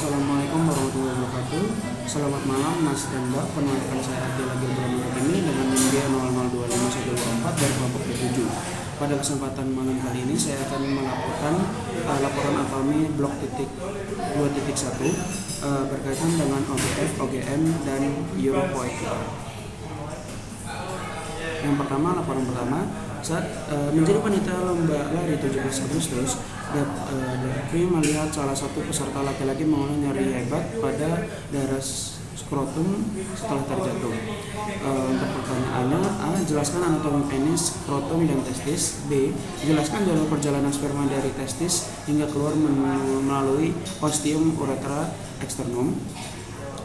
Assalamualaikum warahmatullahi wabarakatuh. Selamat malam Mas dan Mbak. Penonton saya Adil lagi berlangganan ini dengan NIM 0025124 dari kelompok B7. Pada kesempatan malam kali ini saya akan melaporkan laporan ATOMI blok titik 2.1 berkaitan dengan OGF, OGM, dan Europoetika. Yang pertama, laporan pertama, saat menjadi panitia lomba lari 17 Agustus, Dapri melihat salah satu peserta laki-laki mengalami nyeri hebat pada daerah skrotum setelah terjatuh. Untuk pertanyaannya, A. Jelaskan anatomi penis, skrotum, dan testis. B. Jelaskan jalur perjalanan sperma dari testis hingga keluar melalui ostium uretra eksternum.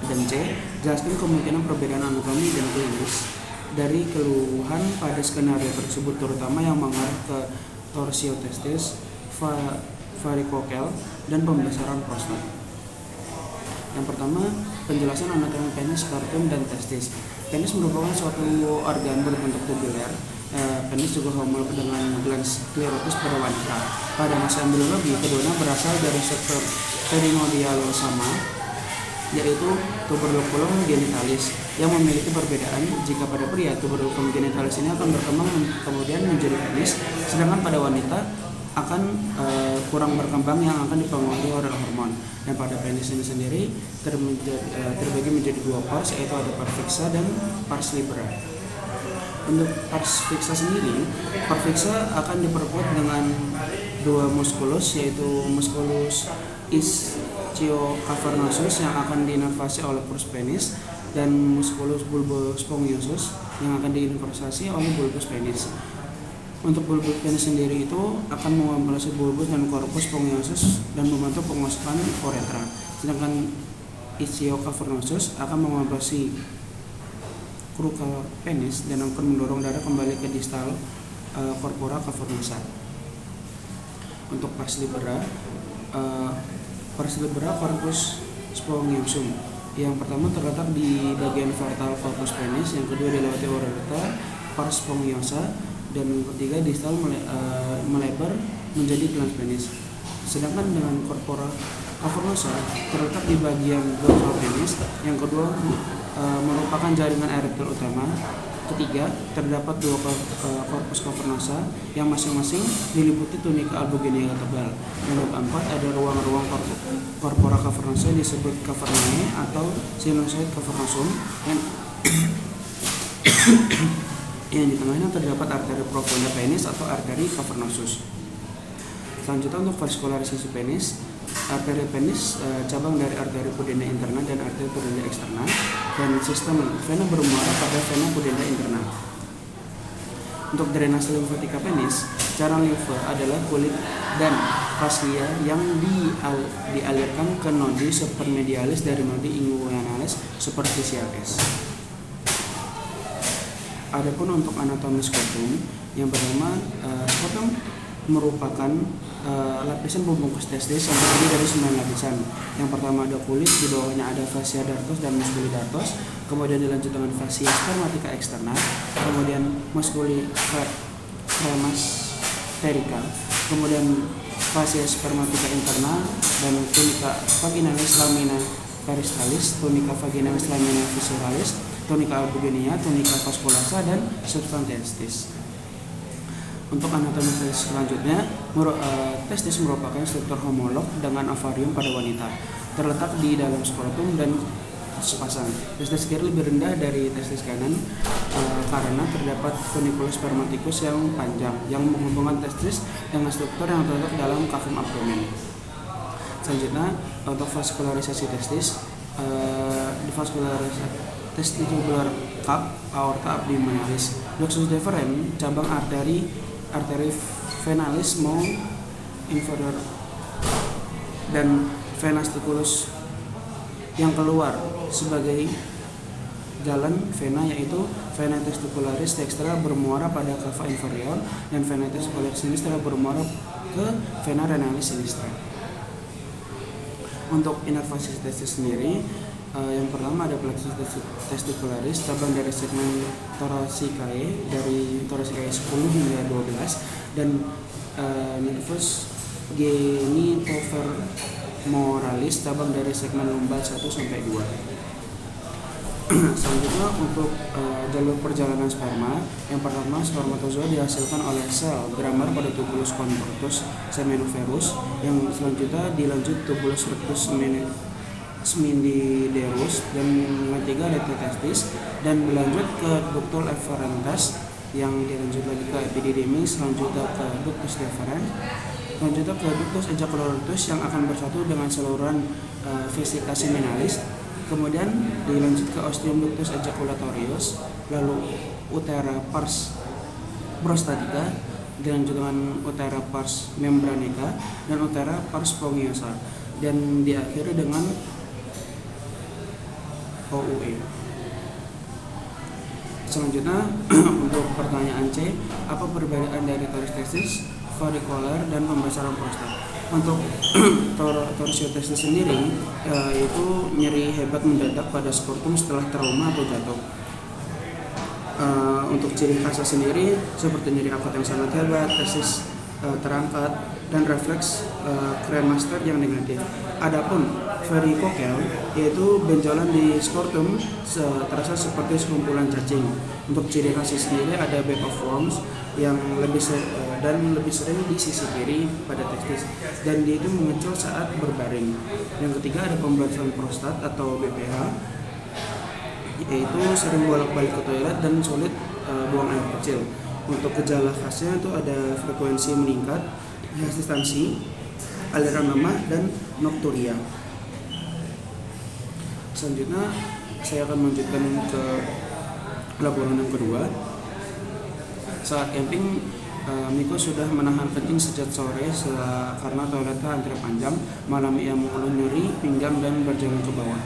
Dan C. Jelaskan kemungkinan perbedaan anatomi dan klinis dari keluhan pada skenario tersebut, terutama yang mengarah ke torsio testis, varikokel, dan pembesaran prostat. Yang pertama, penjelasan anatomi penis, skrotum, dan testis. Penis merupakan suatu organ berbentuk tubular. Penis juga homolog dengan glans sklerotis pada wanita. Pada masa embriologi, keduanya berasal dari struktur perinodial sama, yaitu tuberculum genitalis, yang memiliki perbedaan. Jika pada pria, tuberculum genitalis ini akan berkembang kemudian menjadi penis, sedangkan pada wanita akan kurang berkembang yang akan dipengaruhi oleh hormon. Dan pada penis ini sendiri terbagi menjadi dua pars, yaitu ada pars fixa dan pars libera. Untuk pars fixa sendiri, pars fixa akan diperkuat dengan dua muskulus, yaitu musculus ischiocavernosus yang akan diinervasi oleh pars penis, dan musculus bulbus spongiosus yang akan diinervasi oleh bulbus penis. Untuk bulbus penis sendiri itu akan mengompilasi bulbus dan corpus spongiosus dan membantu pengosokan uretra, sedangkan ischiocavernosus akan mengompilasi krucal penis dan akan mendorong darah kembali ke distal corpora cavernosa. Untuk pars libera corpus spongiosum. Yang pertama terletak di bagian vertal corpus penis, yang kedua dilewati uretra pars spongiosa, dan yang ketiga distal melebar menjadi glans penis. Sedangkan dengan corpora cavernosa terletak di bagian dorsal penis, yang kedua merupakan jaringan erektil utama. Ketiga, terdapat dua corpus cavernosa yang masing-masing diliputi tunika albuginea tebal. Yang keempat, ada ruang-ruang corpora cavernosa yang disebut cavernae atau sinusoid cavernosum yang di tengahnya terdapat arteri profunda penis atau arteri cavernosus. Selanjutnya, untuk vaskularisasi penis, arteri penis cabang dari arteri pudenda interna dan arteri pudenda eksterna, dan sistem vena bermuara pada vena pudenda interna. Untuk drenase limfatika penis, cara limfa adalah kulit dan fascia yang dialirkan ke nodi supermedialis dari nodi inguinalis superficialis. Adapun untuk anatomi skrotum, yang pertama, skrotum merupakan lapisan pembungkus testis yang terdiri dari 9 lapisan. Yang pertama ada kulit, di bawahnya ada fascia dartos dan musculi dartos, kemudian dilanjut dengan fascia spermatica eksterna, kemudian musculi cremas terica, kemudian fascia spermatica interna, dan tunica vaginalis lamina peristalis, tunica vaginalis lamina visceralis, tunica albuginea, tunica vasculasa, dan substans testis. Untuk anatomi testis selanjutnya, testis merupakan struktur homolog dengan ovarium pada wanita, terletak di dalam skrotum dan sepasang. Testis kiri lebih rendah dari testis kanan karena terdapat funiculus spermaticus yang panjang yang menghubungkan testis dengan struktur yang terletak dalam kavum abdomen. Selanjutnya, untuk vaskularisasi testis, di vaskularisasi testicular cup, aorta abdominalis, ductus deferens, cabang arteri venalis mau inferior, dan vena sticulus yang keluar sebagai jalan vena, yaitu vena testicularis dextra bermuara pada cava inferior dan vena testicularis sinistra bermuara ke vena renalis sinistra. Untuk inervasi testis sendiri, yang pertama ada plexus testicularis, cabang dari segmen thoracicae dari thoracicae 10 hingga 12, dan nervus moralis cabang dari segmen lumbal 1 sampai 2. Selanjutnya untuk jalur perjalanan sperma, yang pertama spermatozoa dihasilkan oleh sel gramar pada tubulus contortus seminiferus, yang selanjutnya dilanjut tubulus rectus smindiderus, dan yang ketiga ada testis, dan berlanjut ke ductus efferentes, yang dilanjut lagi ke epididymis, selanjutnya ke ductus deferens, selanjutnya ke ductus ejaculatus yang akan bersatu dengan saluran vesica seminalis. Kemudian dilanjut ke ostium ductus ejaculatorius, lalu utera pars prostatica, dilanjut dengan utera pars membranica, dan utera pars spongiosa, dan diakhiri dengan OUE. Selanjutnya untuk pertanyaan C, apa perbedaan dari torsiotesis, varikoler, dan pembesaran prostat? Untuk torsiotesis sendiri itu nyeri hebat mendadak pada skortum setelah trauma atau jatuh. Untuk ciri khasnya sendiri seperti nyeri akut yang sangat hebat, tesis terangkat, dan refleks kremaster yang negatif. Adapun varikokel yaitu benjolan di skortum terasa seperti sekumpulan cacing. Untuk ciri khasnya sendiri ada bag of worms yang lebih sering di sisi kiri pada testis, dan dia itu mengecil saat berbaring. Yang ketiga ada pembelasan prostat atau BPH, yaitu sering bolak-balik ke toilet dan sulit buang air kecil. Untuk gejala khasnya itu ada frekuensi meningkat, hesitansi, aliran lemah, dan nokturia. Selanjutnya saya akan melanjutkan ke laporan yang kedua. Saat camping, Miko sudah menahan kencing sejak sore karena toiletnya antri panjang. Malam ia mengeluh nyeri pinggang dan berjalan ke bawah.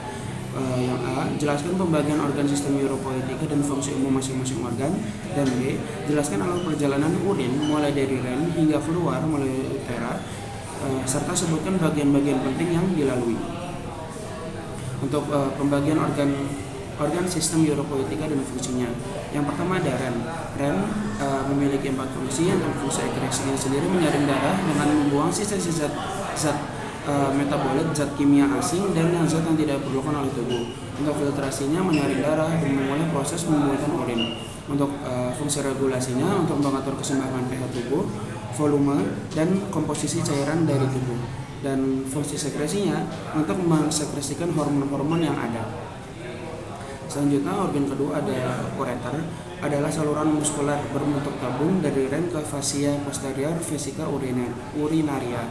Yang A, jelaskan pembagian organ sistem uropoietika dan fungsi umum masing-masing organ. Dan B, jelaskan alur perjalanan urin mulai dari ren hingga keluar melalui utera, serta sebutkan bagian-bagian penting yang dilalui. Untuk pembagian organ sistem uropoietika dan fungsinya, yang pertama ada ren. Ren memiliki 4 fungsi. Untuk fungsi ekresinya sendiri menyaring darah dengan membuang sisa-sisa zat metabolit, zat kimia asing, dan zat yang tidak diperlukan oleh tubuh. Untuk filtrasinya menyaring darah dan memulai proses membuahkan urin. Untuk fungsi regulasinya untuk mengatur keseimbangan pH tubuh, volume, dan komposisi cairan dari tubuh. Dan fungsi sekresinya untuk mensekresikan hormon-hormon yang ada. Selanjutnya organ kedua ada ureter, adalah saluran muskular berbentuk tabung dari ren ke fascia posterior vesica urinaria.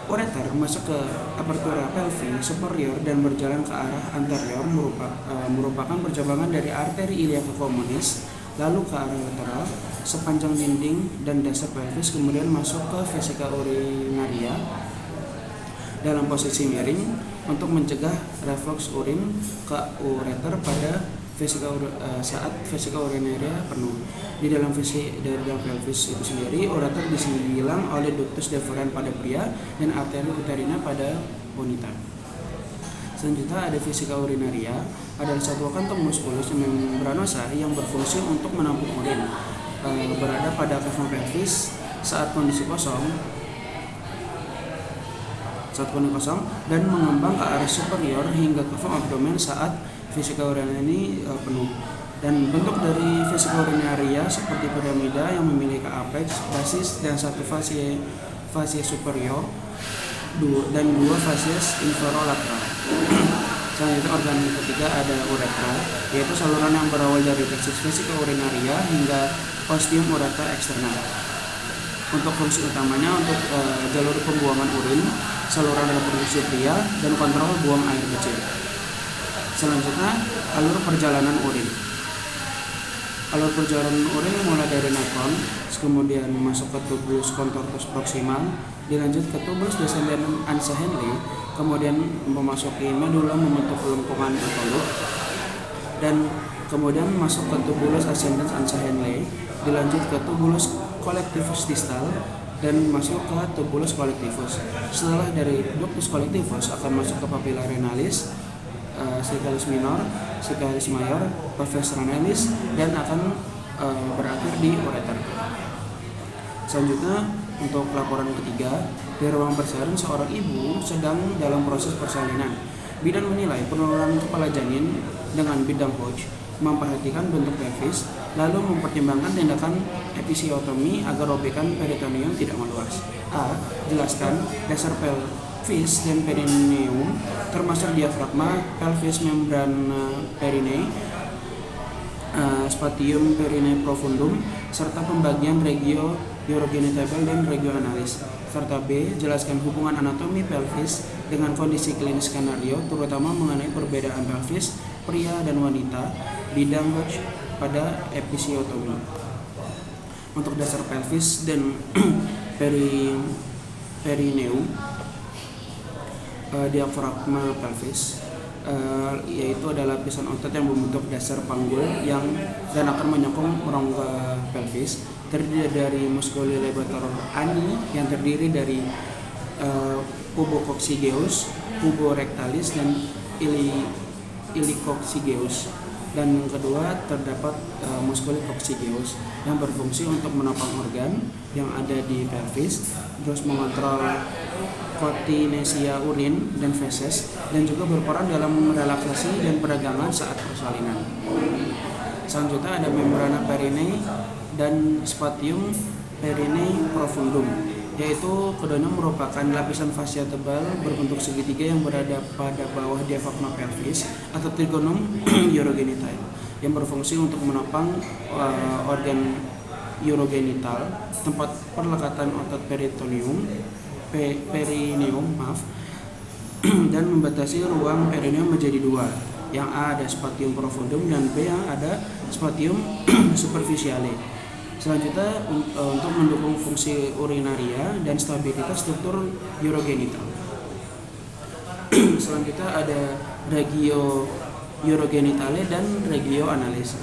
Ureter masuk ke apertura pelvi superior dan berjalan ke arah anterior, merupakan percabangan dari arteri iliaca communis, lalu ke arah lateral sepanjang dinding dan dasar pelvis, kemudian masuk ke vesica urinaria dalam posisi miring untuk mencegah reflux urin ke ureter pada saat vesica urinaria penuh. Di dalam pelvis itu sendiri, ureter disilang oleh ductus deferens pada pria dan arteri uterina pada wanita. Selanjutnya ada vesica urinaria, adalah satu kantung muskulus membranosa yang berfungsi untuk menampung urin. Berada pada kafum pelvis saat kondisi kosong dan mengembang ke arah superior hingga kafum abdomen saat vesica urinaria ini penuh. Dan bentuk dari vesica urinaria seperti piramida yang memiliki apex, basis, dan satu fascia superior dan 2 fascia inferolateral. Selanjutnya organ ketiga ada uretra, yaitu saluran yang berawal dari testis vesica urinaria hingga ostium uretra eksternal. Untuk fungsi utamanya untuk jalur pembuangan urin, saluran reproduksi pria, dan kontrol buang air kecil. Selanjutnya alur perjalanan urin. Alur perjalanan urin mulai dari nephron, kemudian masuk ke tubulus contortus proximal, dilanjut ke tubulus descendens Ansa-Henle, kemudian memasuki medula membentuk lengkungan atau loop, dan kemudian masuk ke tubulus ascendens Ansa-Henle, dilanjut ke tubulus collectivus distal, dan masuk ke tubulus collectivus. Setelah dari ductus collectivus akan masuk ke papilla renalis, sacchalis minor, sacchalis mayor, perfes renalis, dan akan berakhir di ureter. Selanjutnya Untuk laporan ketiga, di ruang persalinan seorang ibu sedang dalam proses persalinan. Bidan menilai penurunan kepala janin dengan bidang Hodge, memperhatikan bentuk pelvis, lalu mempertimbangkan tindakan episiotomi agar robekan peritoneum tidak meluas. A. Jelaskan dasar pelvis dan perineum termasuk diafragma, pelvis, membrana perineum, spatium perineum profundum, serta pembagian regio urogenital dan regio analis. Serta B. Jelaskan hubungan anatomi pelvis dengan kondisi klinis skenario, terutama mengenai perbedaan pelvis pria dan wanita, bidang Hodge pada episiotomi. Untuk dasar pelvis dan perineum, diafragma pelvis, yaitu adalah lapisan otot yang membentuk dasar panggul dan akan menyokong rongga pelvis, terdiri dari musculi levator ani yang terdiri dari pubococcygeus, puborectalis, dan ilicoccygeus. Dan yang kedua terdapat musculi coccygeus yang berfungsi untuk menopang organ yang ada di pelvis, terus mengontrol kotinesia urin dan feses, dan juga berperan dalam relaksasi dan peragangan saat persalinan. Selanjutnya ada membrana perineum dan spatium perineum profundum, yaitu keduanya merupakan lapisan fascia tebal berbentuk segitiga yang berada pada bawah diafragma pelvis atau trigonum urogenital, yang berfungsi untuk menopang organ urogenital, tempat perlekatan otot perineum, dan membatasi ruang perineum menjadi dua. Yang A ada spatium profundum dan B yang ada spatium superficiale. Selanjutnya untuk mendukung fungsi urinaria dan stabilitas struktur urogenital. Selanjutnya ada regio urogenitale dan regio analis.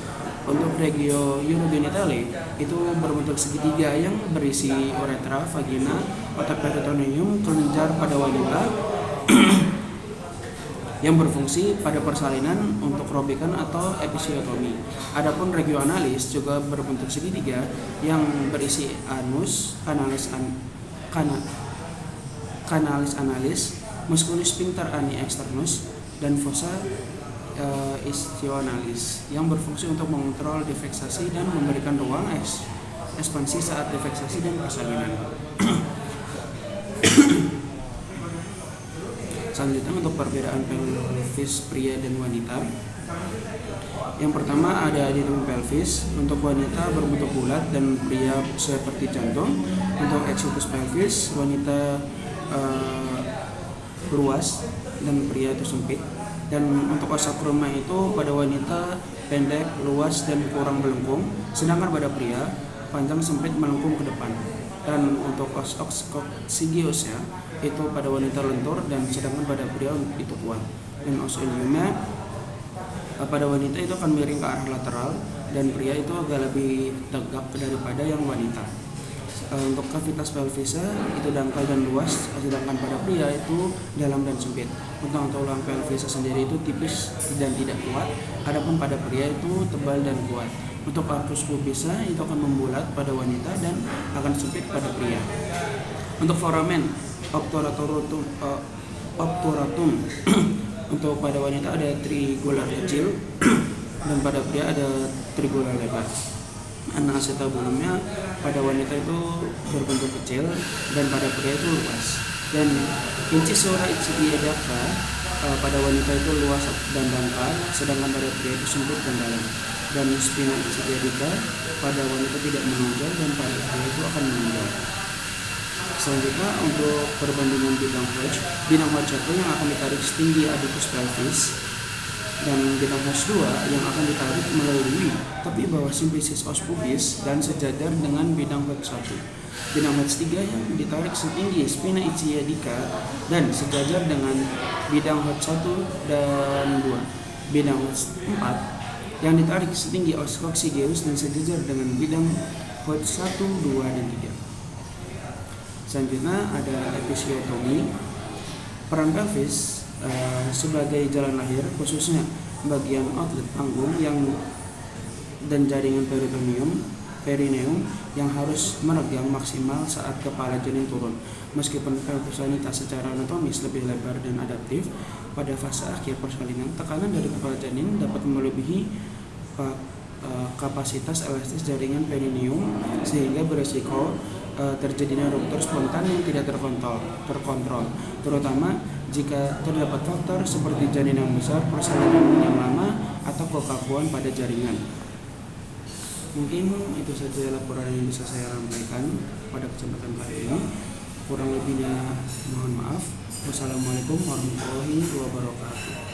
Untuk regio urogenitale itu berbentuk segitiga yang berisi uretra, vagina, otot peritoneum, kelenjar pada wanita yang berfungsi pada persalinan untuk robekan atau episiotomi. Adapun regio analis juga berbentuk segitiga yang berisi anus, kanalis analis, musculus sphincter ani externus, dan fossa isthioanalis yang berfungsi untuk mengontrol defeksasi dan memberikan ruang ekspansi saat defeksasi dan persalinan. Selanjutnya untuk perbedaan pelvis pria dan wanita. Yang pertama ada diaphragma pelvis. Untuk wanita berbentuk bulat dan pria seperti jantung. Untuk exitus pelvis, wanita luas dan pria itu sempit. Dan untuk os sacrum itu pada wanita pendek, luas, dan kurang melengkung, sedangkan pada pria panjang, sempit, melengkung ke depan. Dan untuk os coccygeus itu pada wanita lentur, dan sedangkan pada pria itu kuat. Dan os iliumnya pada wanita itu akan miring ke arah lateral, dan pria itu agak lebih tegak daripada yang wanita. Untuk kavitas pelvisnya itu dangkal dan luas, sedangkan pada pria itu dalam dan sempit. Untuk tulang pelvisnya sendiri itu tipis dan tidak kuat, adapun pada pria itu tebal dan kuat. Untuk arcus pubisnya itu akan membulat pada wanita dan akan sempit pada pria. Untuk foramen obturatum untuk pada wanita ada trigular kecil dan pada pria ada trigular lebar. Acetabulumnya pada wanita itu berbentuk kecil dan pada pria itu luas. Dan incisura icediaca pada wanita itu luas dan dangkal, sedangkan pada pria itu sempit dan dalam. Dan spina icediaca pada wanita tidak menonjol dan pada pria itu akan menonjol. Selanjutnya untuk perbandingan bidang Hodge 1 yang akan ditarik setinggi adipus pelvis, dan bidang Hodge 2 yang akan ditarik melalui tepi bawah simplicis os pubis dan sejajar dengan bidang Hodge 1. Bidang Hodge 3 yang ditarik setinggi spina icediaca dan sejajar dengan bidang Hodge 1 dan 2. Bidang Hodge 4 yang ditarik setinggi os coccygeus dan sejajar dengan bidang Hodge 1, 2, dan 3. Selanjutnya ada episiotomi. Peran pelvis sebagai jalan lahir, khususnya bagian outlet panggung dan jaringan peritoneum, perineum yang harus meregang maksimal saat kepala janin turun. Meskipun perkusanitas secara anatomis lebih lebar dan adaptif, pada fase akhir persalinan, tekanan dari kepala janin dapat melebihi kapasitas elastis jaringan perineum sehingga beresiko terjadinya ruptur spontan yang tidak terkontrol, terutama jika terdapat faktor seperti janin yang besar, persalinan yang lama, atau kekakuan pada jaringan. Mungkin itu saja laporan yang bisa saya sampaikan pada kesempatan kali ini. Kurang lebihnya mohon maaf. Wassalamualaikum warahmatullahi wabarakatuh.